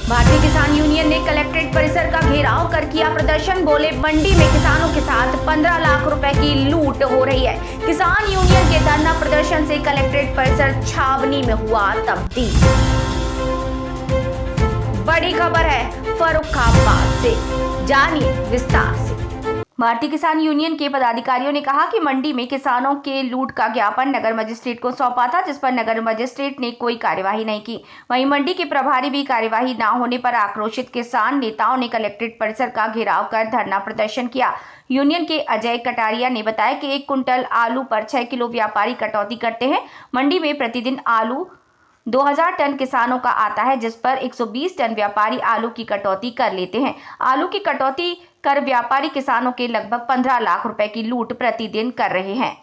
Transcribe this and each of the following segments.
भारतीय किसान यूनियन ने कलेक्ट्रेट परिसर का घेराव कर किया प्रदर्शन। बोले मंडी में किसानों के साथ 15 लाख रुपए की लूट हो रही है। किसान यूनियन के धरना प्रदर्शन से कलेक्ट्रेट परिसर छावनी में हुआ तब्दील। बड़ी खबर है फर्रुखाबाद से, जानिए विस्तार से। भारतीय किसान यूनियन के पदाधिकारियों ने कहा कि मंडी में किसानों के लूट का ज्ञापन नगर मजिस्ट्रेट को सौंपा था, जिस पर नगर मजिस्ट्रेट ने कोई कार्यवाही नहीं की। वहीं मंडी के प्रभारी भी कार्यवाही न होने पर आक्रोशित किसान नेताओं ने कलेक्ट्रेट परिसर का घेराव कर धरना प्रदर्शन किया। यूनियन के अजय कटारिया ने बताया कि 1 कुंटल आलू पर 6 किलो व्यापारी कटौती करते हैं। मंडी में प्रतिदिन आलू 2000 टन किसानों का आता है, जिस पर 120 टन व्यापारी आलू की कटौती कर लेते हैं। आलू की कटौती कर व्यापारी किसानों के लगभग 15 लाख रुपए की लूट प्रतिदिन कर रहे हैं।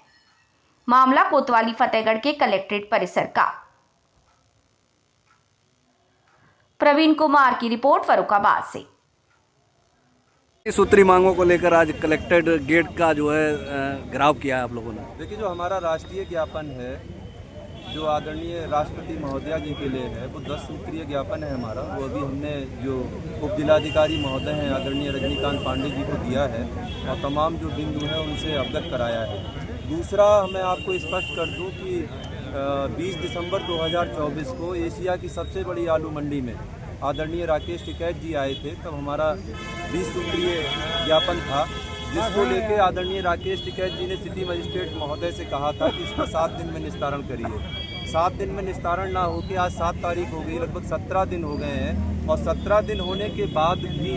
मामला कोतवाली फतेहगढ़ के कलेक्ट्रेट परिसर का। प्रवीण कुमार की रिपोर्ट फर्रुखाबाद से। सूत्री मांगों को लेकर आज कलेक्ट्रेट गेट का जो है घेराव किया है आप लोगों ने। देखिए, जो हमारा राष्ट्रीय ज्ञापन है, जो आदरणीय राष्ट्रपति महोदया जी के लिए है, वो 10 सूत्रीय ज्ञापन है हमारा। वो अभी हमने जो उप जिलाधिकारी महोदय हैं आदरणीय रजनीकांत पांडे जी को दिया है और तमाम जो बिंदु हैं उनसे अवगत कराया है। दूसरा, मैं आपको स्पष्ट कर दूं कि 20 दिसंबर 2024 को एशिया की सबसे बड़ी आलू मंडी में आदरणीय राकेश टिकैत जी आए थे। तब हमारा 20 सूत्रीय ज्ञापन था, जिसको लेके आदरणीय राकेश टिकैत जी ने सिटी मजिस्ट्रेट महोदय से कहा था कि इसका 7 दिन में निस्तारण करिए। 7 दिन में निस्तारण ना होकर आज 7 तारीख हो गई, लगभग 17 दिन हो गए हैं और 17 दिन होने के बाद भी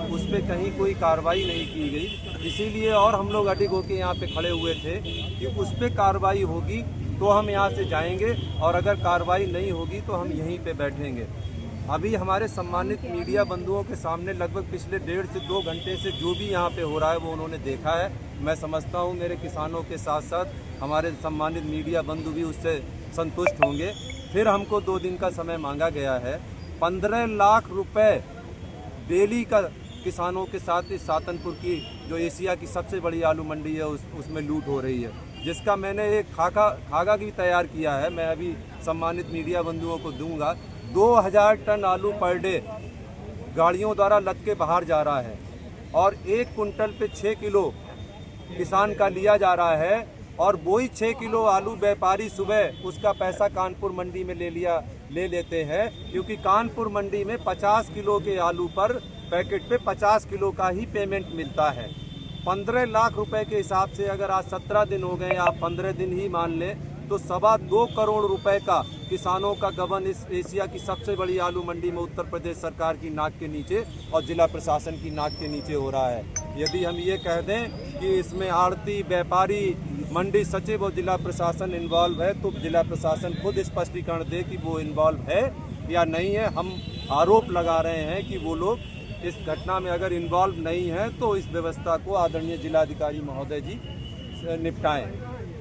उस पर कहीं कोई कार्रवाई नहीं की गई। इसीलिए और हम लोग अडिग होकर यहाँ पे खड़े हुए थे कि उस पर कार्रवाई होगी तो हम यहाँ से जाएंगे और अगर कार्रवाई नहीं होगी तो हम यहीं पे बैठेंगे। अभी हमारे सम्मानित मीडिया बंधुओं के सामने लगभग पिछले 1.5 से 2 घंटे से जो भी यहाँ पे हो रहा है वो उन्होंने देखा है। मैं समझता हूँ मेरे किसानों के साथ साथ हमारे सम्मानित मीडिया बंधु भी उससे संतुष्ट होंगे। फिर हमको 2 दिन का समय मांगा गया है। 15 लाख रुपए डेली का किसानों के साथ इस सातनपुर की जो एशिया की सबसे बड़ी आलू मंडी है उसमें लूट हो रही है, जिसका मैंने एक खाका भी तैयार किया है। मैं अभी सम्मानित मीडिया बंधुओं को दूंगा। 2000 टन आलू पर डे गाड़ियों द्वारा लद के बाहर जा रहा है और 1 कुंटल पे 6 किलो किसान का लिया जा रहा है और वही 6 किलो आलू व्यापारी सुबह उसका पैसा कानपुर मंडी में ले लेते हैं, क्योंकि कानपुर मंडी में 50 किलो के आलू पर पैकेट पे 50 किलो का ही पेमेंट मिलता है। 15 लाख रुपए के हिसाब से अगर आज 17 दिन हो गए, आप 15 दिन ही मान लें तो 2.25 करोड़ रुपए का किसानों का गबन इस एशिया की सबसे बड़ी आलू मंडी में उत्तर प्रदेश सरकार की नाक के नीचे और जिला प्रशासन की नाक के नीचे हो रहा है। यदि हम ये कह दें कि इसमें आड़ती, व्यापारी, मंडी सचिव और जिला प्रशासन इन्वॉल्व है तो जिला प्रशासन खुद स्पष्टीकरण दे कि वो इन्वॉल्व है या नहीं है। हम आरोप लगा रहे हैं कि वो लोग इस घटना में अगर इन्वॉल्व नहीं है तो इस व्यवस्था को आदरणीय जिलाधिकारी महोदय जी निपटाएं।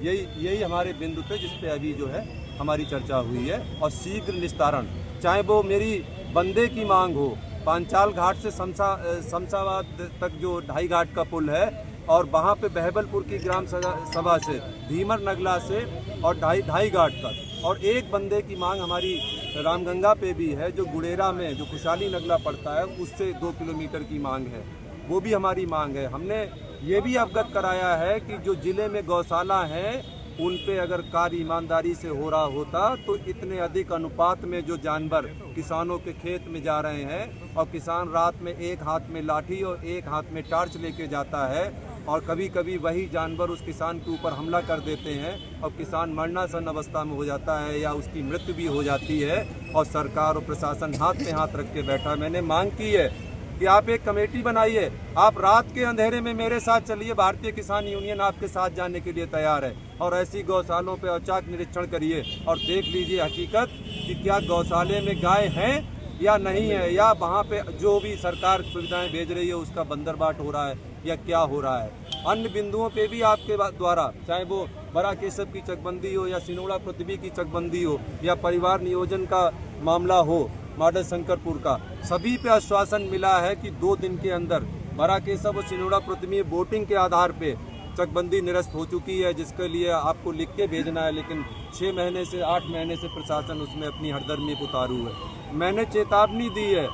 यही हमारे बिंदु थे जिस पे अभी जो है हमारी चर्चा हुई है और शीघ्र निस्तारण, चाहे वो मेरी बंदे की मांग हो, पांचाल घाट से शमशाबाद तक जो 2.5 घाट का पुल है और वहाँ पे बहबलपुर की ग्राम सभा से भीमर नगला से और 2.5 घाट तक, और एक बंदे की मांग हमारी रामगंगा पे भी है जो गुड़ेरा में जो खुशहाली नगला पड़ता है उससे 2 किलोमीटर की मांग है, वो भी हमारी मांग है। हमने ये भी अवगत कराया है कि जो जिले में गौशाला हैं उन पे अगर कार्य ईमानदारी से हो रहा होता तो इतने अधिक अनुपात में जो जानवर किसानों के खेत में जा रहे हैं और किसान रात में एक हाथ में लाठी और एक हाथ में टार्च लेके जाता है और कभी कभी वही जानवर उस किसान के ऊपर हमला कर देते हैं और किसान मरणासन अवस्था में हो जाता है या उसकी मृत्यु भी हो जाती है और सरकार और प्रशासन हाथ में हाथ रख के बैठा। मैंने मांग की है कि आप एक कमेटी बनाइए, आप रात के अंधेरे में मेरे साथ चलिए, भारतीय किसान यूनियन आपके साथ जाने के लिए तैयार है और ऐसी गौशालों पे औचक निरीक्षण करिए और देख लीजिए हकीकत कि क्या गौशाले में गाय हैं या नहीं है, या वहाँ पे जो भी सरकार सुविधाएं भेज रही है उसका बंदरबाट हो रहा है या क्या हो रहा है। अन्य बिंदुओं पे भी आपके द्वारा, चाहे वो बड़ा केशव की चकबंदी हो या सिनोड़ा पृथ्वी की चकबंदी हो या परिवार नियोजन का मामला हो मॉडल शंकरपुर का, सभी पे आश्वासन मिला है कि 2 दिन के अंदर बड़ा केशव और सिनोड़ा पृथ्वी वोटिंग के आधार पे चकबंदी निरस्त हो चुकी है, जिसके लिए आपको लिख के भेजना है, लेकिन 6 महीने से 8 महीने से प्रशासन उसमें अपनी हरदर्मी उतारू है। मैंने चेतावनी दी है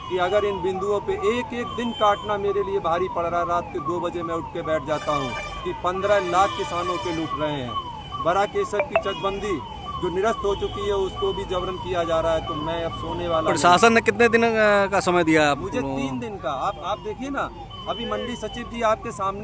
कि अगर इन बिंदुओं पे एक एक दिन काटना मेरे लिए भारी पड़ रहा है। रात के 2 बजे मैं उठ के बैठ जाता हूँ कि 15 लाख किसानों के लूट रहे हैं। बड़ा केसर की चकबंदी जो निरस्त हो चुकी है उसको भी जबरन किया जा रहा है। तो मैं अब सोने वाला हूँ। प्रशासन ने कितने दिन का समय दिया आप मुझे लोगों को? 3 दिन का। आप देखिए ना, अभी मंडी सचिव जी आपके सामने